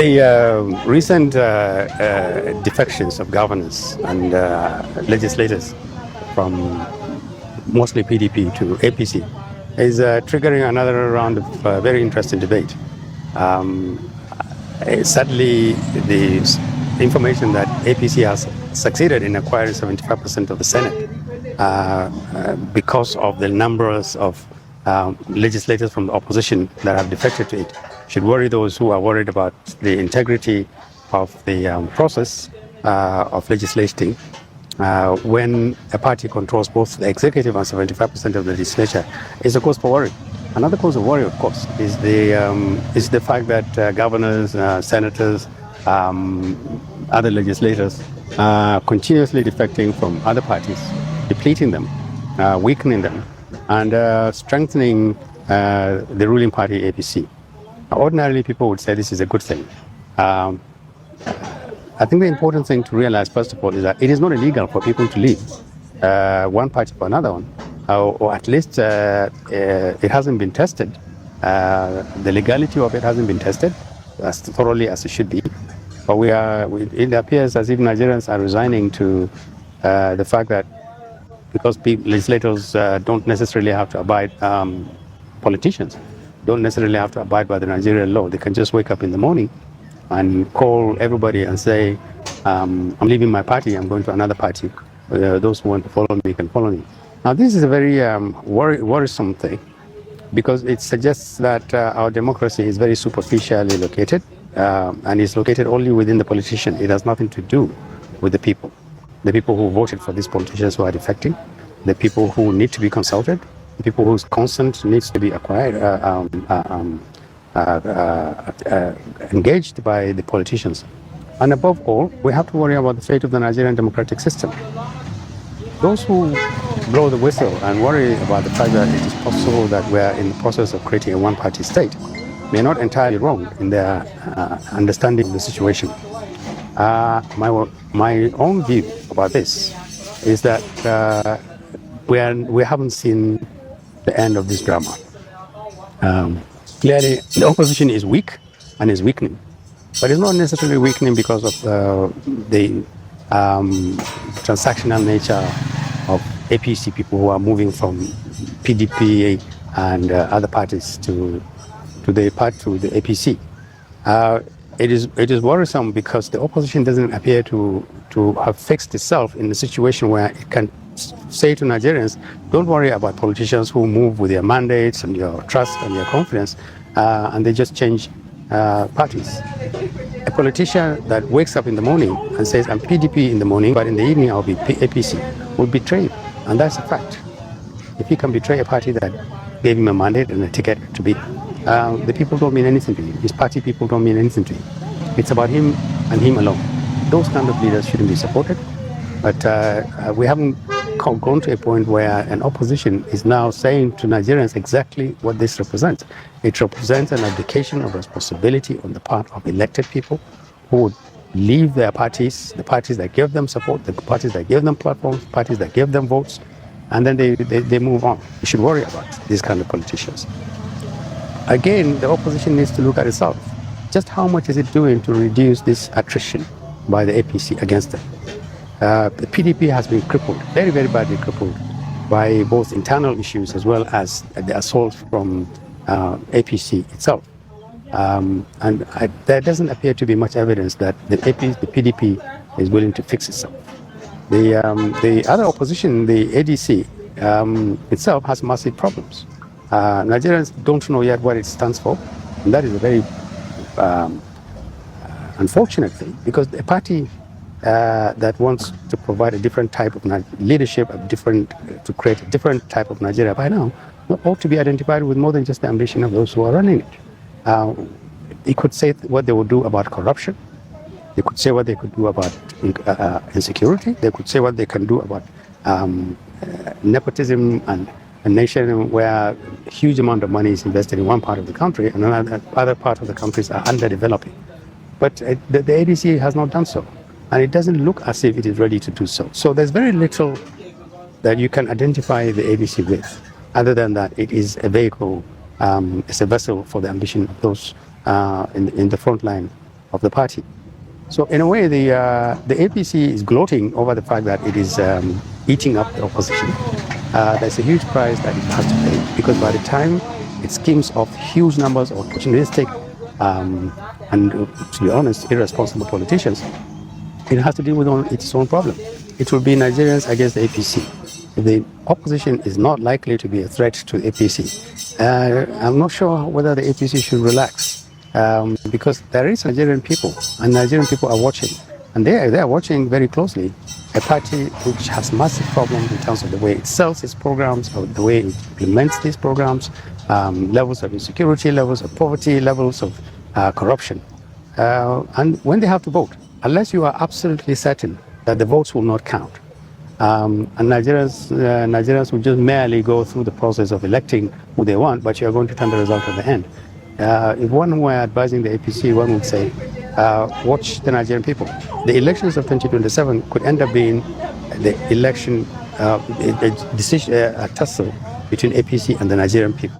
The recent defections of governors and legislators from mostly PDP to APC is triggering another round of very interesting debate. Sadly, the information that APC has succeeded in acquiring 75% of the Senate because of the numbers of legislators from the opposition that have defected to it should worry those who are worried about the integrity of the process of legislating when a party controls both the executive and 75% of the legislature is a cause for worry. Another cause of worry, of course, is the fact that governors, senators, other legislators are continuously defecting from other parties, depleting them, weakening them, and strengthening the ruling party, APC. Ordinarily, people would say this is a good thing. I think the important thing to realize, first of all, is that it is not illegal for people to leave one party for another one, or at least it hasn't been tested. The legality of it hasn't been tested as thoroughly as it should be. But it appears as if Nigerians are resigning to the fact that because legislators don't necessarily have to abide, politicians don't necessarily have to abide by the Nigerian law. They can just wake up in the morning and call everybody and say, I'm leaving my party, I'm going to another party. Those who want to follow me can follow me. Now, this is a very worrisome thing because it suggests that our democracy is very superficially located and is located only within the politician. It has nothing to do with the people who voted for these politicians who are defecting, the people who need to be consulted, the people whose consent needs to be acquired, engaged by the politicians. And above all, we have to worry about the fate of the Nigerian democratic system. Those who blow the whistle and worry about the fact that it is possible that we are in the process of creating a one-party state may not entirely wrong in their understanding of the situation. My own view about this is that we haven't seen the end of this drama. Clearly, the opposition is weak and is weakening, but it's not necessarily weakening because of the transactional nature of APC people who are moving from PDP and other parties to the APC. It is worrisome because the opposition doesn't appear to have fixed itself in a situation where it can say to Nigerians, don't worry about politicians who move with their mandates and your trust and your confidence, and they just change parties. A politician that wakes up in the morning and says, I'm PDP in the morning, but in the evening I'll be APC, will betray you. And that's a fact. If he can betray a party that gave him a mandate and a ticket to be, the people don't mean anything to him. His party people don't mean anything to him. It's about him and him alone. Those kind of leaders shouldn't be supported. But we haven't gone to a point where an opposition is now saying to Nigerians exactly what this represents. It represents an abdication of responsibility on the part of elected people who would leave their parties, the parties that give them support, the parties that give them platforms, parties that give them votes, and then they move on. We should worry about these kind of politicians. Again, the opposition needs to look at itself. Just how much is it doing to reduce this attrition by the APC against them? The PDP has been crippled, very, very badly crippled, by both internal issues as well as the assault from APC itself. There doesn't appear to be much evidence that the PDP is willing to fix itself. The other opposition, the ADC itself, has massive problems. Nigerians don't know yet what it stands for, and that is a very unfortunate thing, because a party that wants to provide a different type of leadership, to create a different type of Nigeria by now, ought to be identified with more than just the ambition of those who are running it. They could say what they would do about corruption. They could say what they could do about insecurity. They could say what they can do about nepotism and a nation where a huge amount of money is invested in one part of the country and other part of the countries are underdeveloping. But the ADC has not done so. And it doesn't look as if it is ready to do so. So there's very little that you can identify the ADC with, other than that it is a vehicle, it's a vessel for the ambition of those in the front line of the party. So in a way, the APC is gloating over the fact that it is eating up the opposition. There's a huge price that it has to pay, because by the time it schemes off huge numbers of opportunistic and, to be honest, irresponsible politicians, it has to deal with its own problem. It will be Nigerians against the APC. The opposition is not likely to be a threat to the APC. I'm not sure whether the APC should relax. Because there is Nigerian people, and Nigerian people are watching, and they are watching very closely a party which has massive problems in terms of the way it sells its programs, or the way it implements these programs, levels of insecurity, levels of poverty, levels of corruption. And when they have to vote, unless you are absolutely certain that the votes will not count, and Nigerians will just merely go through the process of electing who they want, but you are going to turn the result at the end. If one were advising the APC, one would say, watch the Nigerian people. The elections of 2027 could end up being the election, a tussle between APC and the Nigerian people.